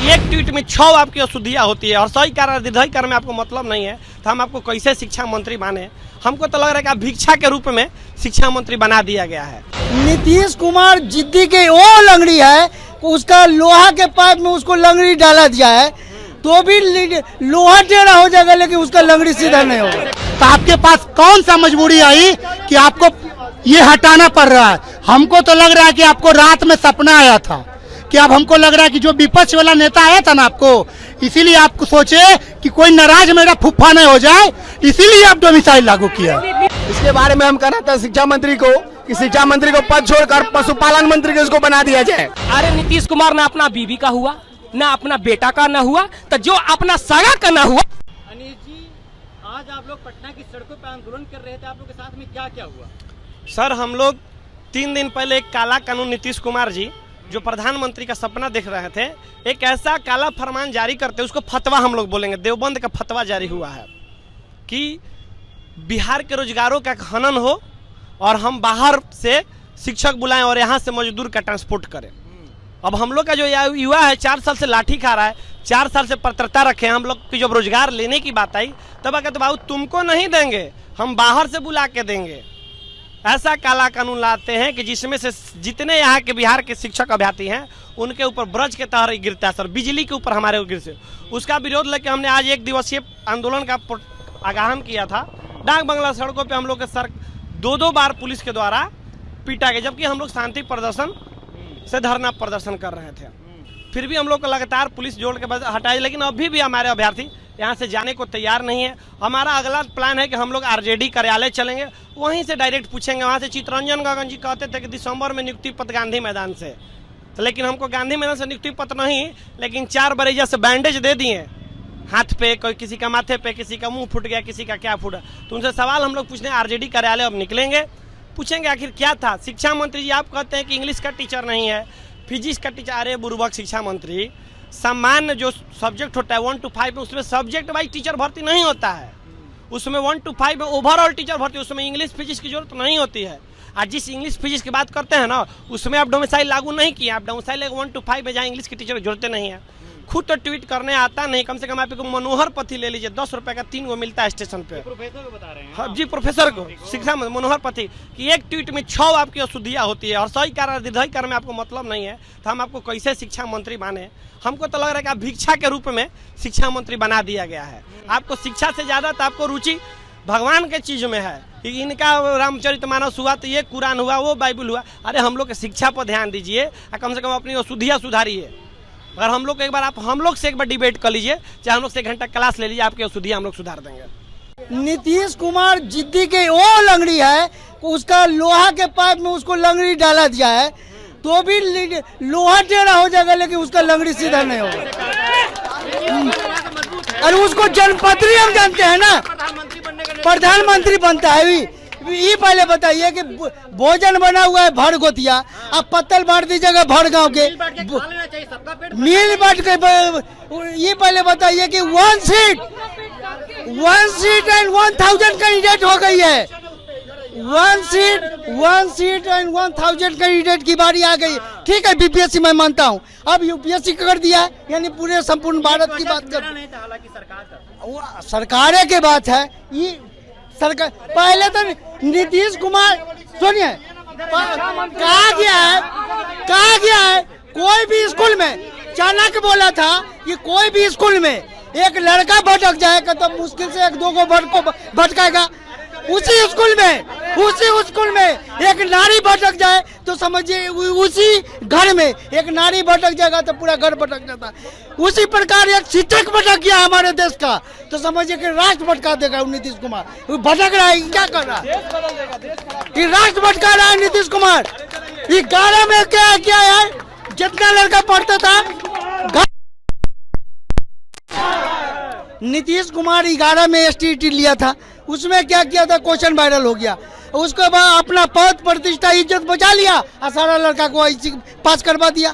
कि एक ट्वीट में 6 आपकी अशुद्धियाँ होती है और सही कार्य निर्दयी कार्य में आपको मतलब नहीं है, तो हम आपको कैसे शिक्षा मंत्री माने? हमको तो लग रहा है कि आप भिक्षा के रूप में शिक्षा मंत्री बना दिया गया है। नीतीश कुमार जिद्दी के वो लंगड़ी है, उसका लोहा के पाइप में उसको लंगड़ी डाला दिया है तो भी लोहा टेढ़ा हो जाएगा लेकिन उसका लंगड़ी सीधा नहीं होगा। तो आपके पास कौन सा मजबूरी आई कि आपको ये हटाना पड़ रहा है? हमको तो लग रहा है कि आपको रात में सपना आया था कि अब हमको लग रहा है कि जो विपक्ष वाला नेता आया था ना आपको, इसीलिए आपको सोचे कि कोई नाराज मेरा फुफ्फा नहीं हो जाए, इसीलिए आप डोमिसाइल लागू किया। इसके बारे में हम कहना था शिक्षा मंत्री को कि शिक्षा मंत्री को पद छोड़कर पशुपालन मंत्री को इसको बना दिया जाए। अरे नीतीश कुमार ना अपना बीवी का हुआ, ना अपना बेटा का ना हुआ, तो जो अपना सगा का ना हुआ। अनिल जी, आज आप लोग पटना की सड़कों पर आंदोलन कर रहे थे, आप लोग के साथ में क्या क्या हुआ? सर, हम लोग 3 दिन पहले एक काला कानून नीतीश कुमार जी जो प्रधानमंत्री का सपना देख रहे थे, एक ऐसा काला फरमान जारी करते, उसको फतवा हम लोग बोलेंगे, देवबंद का फतवा जारी हुआ है कि बिहार के रोजगारों का खनन हो और हम बाहर से शिक्षक बुलाएं और यहाँ से मजदूर का ट्रांसपोर्ट करें। अब हम लोग का जो युवा है 4 साल से लाठी खा रहा है, 4 साल से पात्रता रखे, हम लोग की जब रोजगार लेने की बात आई तब कहते बाबू तुमको नहीं देंगे, हम बाहर से बुला के देंगे। ऐसा काला कानून लाते हैं कि जिसमें से जितने यहाँ के बिहार के शिक्षक अभ्यर्थी हैं उनके ऊपर ब्रज के तरह गिरता है सर, बिजली के ऊपर हमारे गिर से। उसका विरोध लेके हमने आज 1 दिवसीय आंदोलन का आगाहन किया था। डाक बंगला सड़कों पे हम लोग के सर 2-2 बार पुलिस के द्वारा पीटा गया, जबकि हम लोग शांति प्रदर्शन से धरना प्रदर्शन कर रहे थे। फिर भी हम लोग को लगातार पुलिस जोड़ के हटाई, लेकिन अभी भी हमारे अभ्यर्थी यहाँ से जाने को तैयार नहीं है। हमारा अगला प्लान है कि हम लोग आरजेडी कार्यालय चलेंगे, वहीं से डायरेक्ट पूछेंगे। वहाँ से चितरंजन गगन जी कहते थे कि दिसंबर में नियुक्ति पत्र गांधी मैदान से, तो लेकिन हमको गांधी मैदान से नियुक्ति पत्र नहीं, लेकिन 4 बरेजा से बैंडेज दे दिए हाथ पे, कोई किसी का माथे पे, किसी का मुंह फूट गया, किसी का क्या फूटा। तो उनसे सवाल हम लोग पूछने आरजेडी कार्यालय अब निकलेंगे, पूछेंगे आखिर क्या था। शिक्षा मंत्री जी आप कहते हैं कि इंग्लिश का टीचर नहीं है, फिजिक्स का टीचर। अरे बुर्बक शिक्षा मंत्री, सामान्य जो सब्जेक्ट होता है 1 to 5 में, उसमें सब्जेक्ट वाइज टीचर भर्ती नहीं होता है। उसमें 1 to 5 में ओवरऑल टीचर भर्ती, उसमें इंग्लिश फिजिक्स की जरूरत नहीं होती है। आज जिस इंग्लिश फिजिक्स की बात करते हैं ना, उसमें आप डोमिसाइल लागू नहीं किए। आप डोमिसाइल 1 to 5 में जहाँ इंग्लिश की टीचर की जरूरत नहीं है। खुद तो ट्वीट करने आता नहीं, कम से कम आप मनोहर पति ले लीजिए, 10 रुपए का 3 वो मिलता है स्टेशन पे। प्रोफेसर को बता रहे हैं? हाँ जी, प्रोफेसर को, शिक्षा मनोहर पति कि एक ट्वीट में 6 आपकी अशुद्धियाँ होती है और सही कार्य निर्दयी कार्य में आपको मतलब नहीं है, तो हम आपको कैसे शिक्षा मंत्री माने? हमको तो लग रहा है कि आप भिक्षा के रूप में शिक्षा मंत्री बना दिया गया है। आपको शिक्षा से ज्यादा तो आपको रुचि भगवान के चीज में है। इनका रामचरितमानस हुआ तो ये कुरान हुआ, वो बाइबल हुआ। अरे हम लोग के शिक्षा पर ध्यान दीजिए और कम से कम अपनी अशुद्धियाँ सुधारिए। अगर हम लोग एक बार आप हम लोग से एक बार डिबेट कर लीजिए, चाहे हम लोग से 1 घंटा क्लास ले लीजिए, आपकी अशुद्धियाँ हम लोग सुधार देंगे। नीतीश कुमार जिद्दी के वो लंगड़ी है, उसका लोहा के पाइप में उसको लंगड़ी डाला दिया है तो भी लोहा टेढ़ा हो जाएगा लेकिन उसका लंगड़ी सीधा नहीं होगा। अरे उसको जनपत्री हम जानते हैं ना, प्रधानमंत्री बनता है। ये पहले बताइए कि भोजन बना हुआ है भर गोतिया, अब पत्तल बांट दीजिएगा भर गांव के मील बांट के। ये पहले बताइए कि 1 सीट एंड 1000 कैंडिडेट हो गई है। 1 सीट एंड 1000 कैंडिडेट की बारी आ गई। ठीक है, बीपीएससी मैं मानता हूँ, अब यूपीएससी कर दिया, यानी पूरे संपूर्ण भारत की बात कर। सरकार की बात है ये सरकार। पहले तो नीतीश कुमार सुनिए कहा गया है कोई भी स्कूल में, चाणक्य बोला था कि कोई भी स्कूल में एक लड़का भटक जाएगा तो मुश्किल से 1-2 को भटकाएगा। उसी स्कूल में एक नारी भटक जाए तो समझिए उसी घर में एक नारी भटक जाएगा तो पूरा घर भटक जाता है। उसी प्रकार एक शिक्षक भटक गया हमारे देश का तो समझिए कि राष्ट्र भटका देगा नीतीश कुमार। भटक रहा है, क्या कर रहा है? ये राष्ट्र भटका रहा है नीतीश कुमार। ये 11 में क्या है, जितना लड़का पढ़ता था नीतीश कुमार 11 में STT लिया था, उसमें क्या किया था, क्वेश्चन वायरल हो गया। उसके बाद अपना पद प्रतिष्ठा इज्जत बचा लिया और सारा लड़का को पास करवा दिया।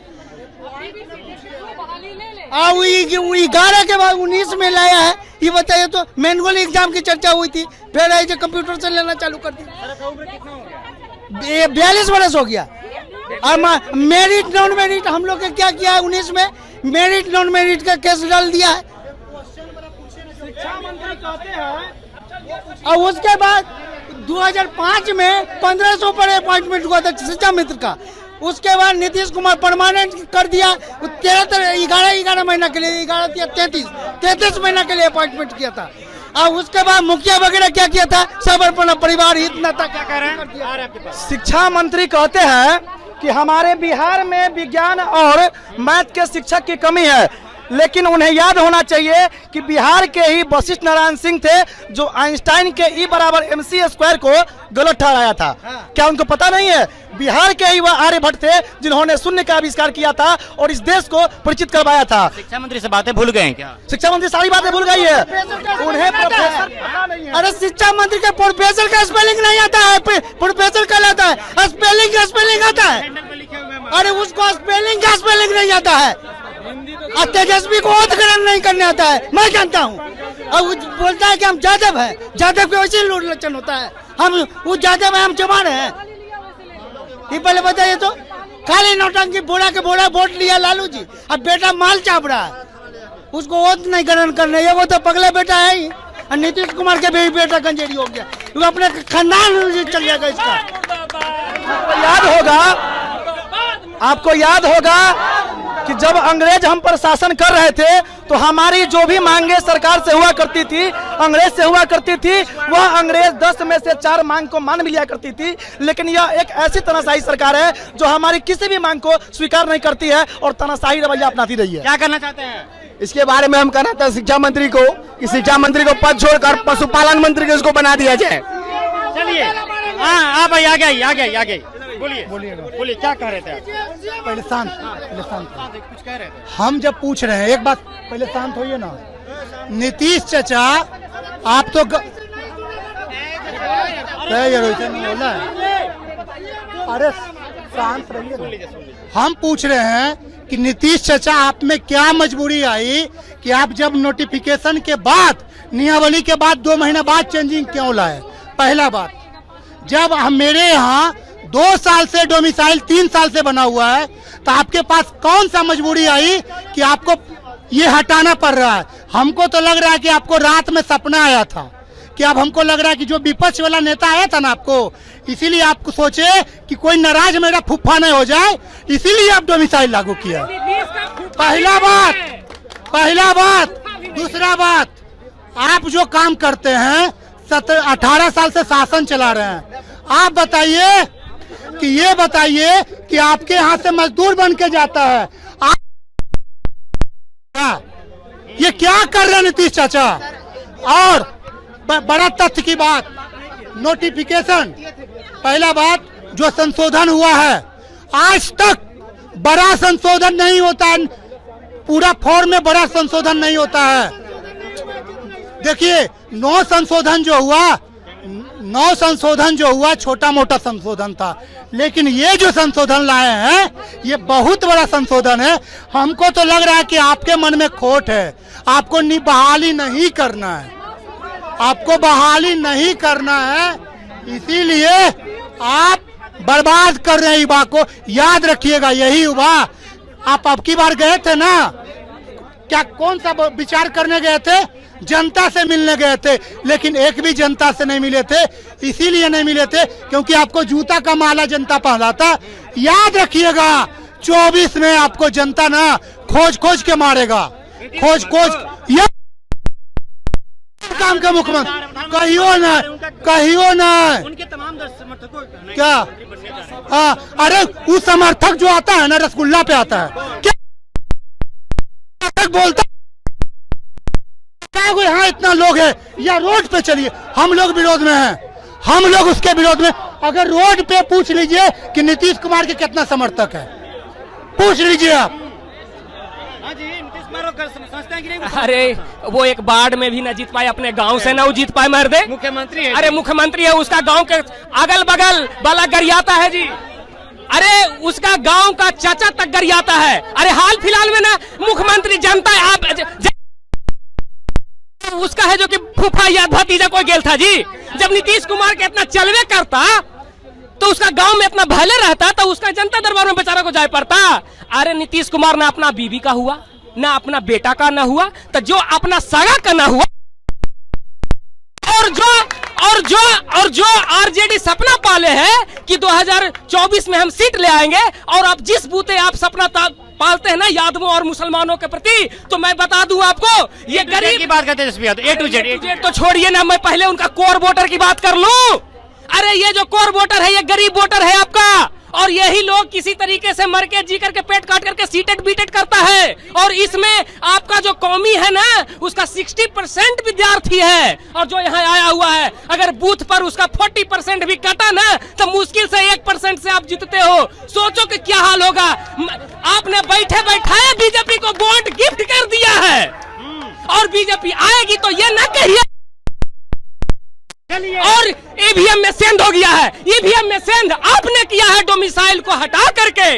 11 के बाद 19 में लाया है। ये बताइए तो मैनुअल एग्जाम की चर्चा हुई थी, फिर ऐसे कंप्यूटर से लेना चालू कर दिया। 42 वर्ष हो गया। और मेरिट नॉन मेरिट हम लोग ने क्या किया है 19 में मेरिट नॉन मेरिट का केस डाल दिया है। शिक्षा मंत्री कहते हैं और उसके बाद 2005 में 1500 पर अपॉइंटमेंट हुआ था शिक्षा मित्र का। उसके बाद नीतीश कुमार परमानेंट कर दिया। 11 महीना के लिए 33 महीना के लिए अपॉइंटमेंट किया था। और उसके बाद मुखिया वगैरह क्या किया था, सब अपना परिवार हित नाता क्या कह रहे हैं। शिक्षा मंत्री कहते हैं कि हमारे बिहार में विज्ञान और मैथ के शिक्षक की कमी है, लेकिन उन्हें याद होना चाहिए कि बिहार के ही वशिष्ठ नारायण सिंह थे जो आइंस्टाइन के E = mc² को गलत ठहराया था। क्या उनको पता नहीं है? बिहार के ही वह आर्यभट्ट थे जिन्होंने शून्य का आविष्कार किया था और इस देश को परिचित करवाया था। शिक्षा मंत्री से बातें भूल गए हैं क्या? शिक्षा मंत्री सारी बातें भूल गई है, उन्हें प्रोफेसर पता नहीं है। अरे शिक्षा मंत्री के प्रोफेसर का स्पेलिंग नहीं आता है, प्रोफेसर कहलाता है, स्पेलिंग आता है। अरे उसको स्पेलिंग का स्पेलिंग नहीं आता है। और तेजस्वी को उत्करण नहीं करने आता है, मैं जानता हूँ। और वो बोलता है कि हम जादव हैं, जादव के वैसे लूट लचन होता है। हम वो जादव है, हम जवान हैं। ये पहले बताइए तो, खाली नौटंकी बोला के बोला वोट लिया लालू जी, अब बेटा माल चाप रहा है, उसको वोट नहीं ग्रहण करने। ये वो तो पगला बेटा है ही। और नीतीश कुमार के भी बेटा गंजेरी हो गया, वो अपने खानदान चल जाएगा इसका। आपको याद होगा कि जब अंग्रेज हम पर शासन कर रहे थे तो हमारी जो भी मांगे सरकार से हुआ करती थी, अंग्रेज से हुआ करती थी, वह अंग्रेज 10 में से 4 मांग को मान भी लिया करती थी। लेकिन यह एक ऐसी तानाशाही सरकार है जो हमारी किसी भी मांग को स्वीकार नहीं करती है और तानाशाही रवैया अपनाती रही है। क्या करना चाहते हैं? इसके बारे में हम कहना था शिक्षा मंत्री को कि शिक्षा मंत्री को पद छोड़कर पशुपालन मंत्री को उसको बना दिया जाए। चलिए, हाँ भाई आ गए बोलिए क्या कह रहे थे आप? पहले शांत कुछ कह रहे थे? हम जब पूछ रहे हैं, एक बात पहले शांत होइए ना। नीतीश चाचा आप तो बोला है, अरे शांत रहिए। हम पूछ रहे हैं कि नीतीश चाचा आप में क्या मजबूरी आई कि आप जब नोटिफिकेशन के बाद, नियमावली के बाद 2 महीने बाद चेंजिंग क्यों लाए? पहला बात, जब हम मेरे यहाँ 2 साल से डोमिसाइल 3 साल से बना हुआ है, तो आपके पास कौन सा मजबूरी आई कि आपको ये हटाना पड़ रहा है? हमको तो लग रहा है कि आपको रात में सपना आया था, कि अब हमको लग रहा है कि जो विपक्ष वाला नेता आया था ना आपको, इसीलिए आपको सोचे कि कोई नाराज मेरा फुफ्फा नहीं हो जाए, इसीलिए आप डोमिसाइल लागू किया। पहला बात। दूसरा बात, आप जो काम करते हैं 18 साल से शासन चला रहे हैं, आप बताइए कि ये बताइए कि आपके यहाँ से मजदूर बन के जाता है, आप ये क्या कर रहे हैं नीतीश चाचा? और बड़ा तथ्य की बात, नोटिफिकेशन, पहला बात जो संशोधन हुआ है, आज तक बड़ा संशोधन नहीं होता है, पूरा फॉर्म में बड़ा संशोधन नहीं होता है। देखिए 9 संशोधन जो हुआ छोटा मोटा संशोधन था, लेकिन ये जो संशोधन लाए हैं ये बहुत बड़ा संशोधन है। हमको तो लग रहा है कि आपके मन में खोट है, आपको बहाली नहीं करना है, आपको बहाली नहीं करना है, इसीलिए आप बर्बाद कर रहे हैं युवा को। याद रखिएगा, यही युवा आप अब की बार गए थे ना, क्या कौन सा विचार करने गए थे? जनता से मिलने गए थे, लेकिन एक भी जनता से नहीं मिले थे। इसीलिए नहीं मिले थे क्योंकि आपको जूता का माला जनता पहनाता। याद रखिएगा 24 में आपको जनता ना खोज के मारेगा, खोज ये काम का मुख्यमंत्री कहियो ना उनके तमाम समर्थकों क्या? हाँ, अरे वो समर्थक जो आता है ना रसगुल्ला पे आता है, क्या बोलता है यहाँ इतना लोग है, या रोड पे चलिए, हम लोग विरोध में हैं, हम लोग उसके विरोध में। अगर रोड पे पूछ लीजिए कि नीतीश कुमार के कितना समर्थक है, पूछ लीजिए आप। अरे वो एक बाढ़ में भी न जीत पाए, अपने गांव से न जीत पाए, मर दे मुख्यमंत्री है। अरे मुख्यमंत्री है, उसका गांव के अगल बगल वाला गरियाता है जी। अरे उसका गांव का चाचा तक गरियाता है। अरे हाल फिलहाल में ना मुख्यमंत्री जनता आप उसका है जो कि फूफा या भतीजा कोई गेल था जी। जब नीतीश कुमार के इतना चलवे करता तो उसका गांव में इतना भले रहता तो उसका जनता दरबार में बेचारा को जाए पड़ता। अरे नीतीश कुमार ने अपना बीबी का हुआ, ना अपना बेटा का ना हुआ, तो जो अपना सगा का ना हुआ, और जो आरजेडी सपना पाले हैं कि 2024 में हम सीट ले आएंगे, और आप जिस बूते आप सपना पालते हैं ना यादवों और मुसलमानों के प्रति, तो मैं बता दूं आपको, ये गरीब की बात करते हैं ए टू जेड तो छोड़िए ना, मैं पहले उनका कोर वोटर की बात कर लूं। अरे ये जो कोर वोटर है, ये गरीब वोटर है आपका, और यही लोग किसी तरीके से मर के जी करके पेट काट करके सीटेड बीटेड करता है। और इसमें आपका जो कौमी है ना, उसका 60% विद्यार्थी है, और जो यहाँ आया हुआ है, अगर बूथ पर उसका 40% भी कटा ना, तो मुश्किल से 1% से आप जीतते हो। सोचो कि क्या हाल होगा। आपने बैठे बैठाए बीजेपी को वोट गिफ्ट कर दिया है, और बीजेपी आएगी तो ये ना कहिए और ईवीएम में सेंध हो गया है। ईवीएम में सेंध आपने किया है डोमिसाइल को हटा करके।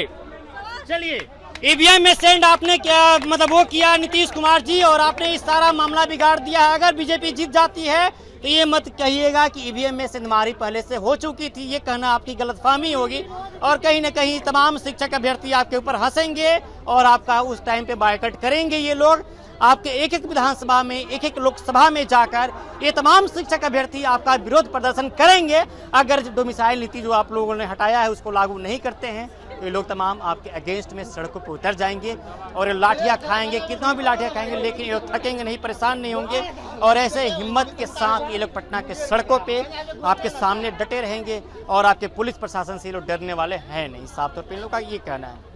चलिए, ईवीएम में सेंड आपने क्या मतलब वो किया नीतीश कुमार जी, और आपने इस सारा मामला बिगाड़ दिया है। अगर बीजेपी जीत जाती है तो ये मत कहिएगा कि ईवीएम में सेंधमारी पहले से हो चुकी थी, ये कहना आपकी गलतफहमी होगी, और कहीं ना कहीं तमाम शिक्षक अभ्यर्थी आपके ऊपर हंसेंगे और आपका उस टाइम पे बायकॉट करेंगे। ये लोग आपके एक एक विधानसभा में, एक एक लोकसभा में जाकर ये तमाम शिक्षक अभ्यर्थी आपका विरोध प्रदर्शन करेंगे। अगर डोमिसाइल नीति जो आप लोगों ने हटाया है उसको लागू नहीं करते हैं, तो ये लोग तमाम आपके अगेंस्ट में सड़कों पर उतर जाएंगे और ये लाठियां खाएंगे, कितना भी लाठियां खाएंगे, लेकिन ये थकेंगे नहीं, परेशान नहीं होंगे, और ऐसे हिम्मत के साथ ये लोग पटना के सड़कों पे आपके सामने डटे रहेंगे, और आपके पुलिस प्रशासन से ये लोग डरने वाले हैं नहीं। साफ तौर पर इन लोगों का ये कहना है।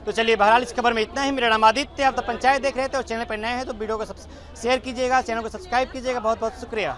तो चलिए, बहरहाल इस खबर में इतना ही। मेरा नाम आदित्य, आप तो पंचायत देख रहे थे, और चैनल पर नए हैं तो वीडियो को शेयर कीजिएगा, चैनल को सब्सक्राइब कीजिएगा। बहुत बहुत शुक्रिया।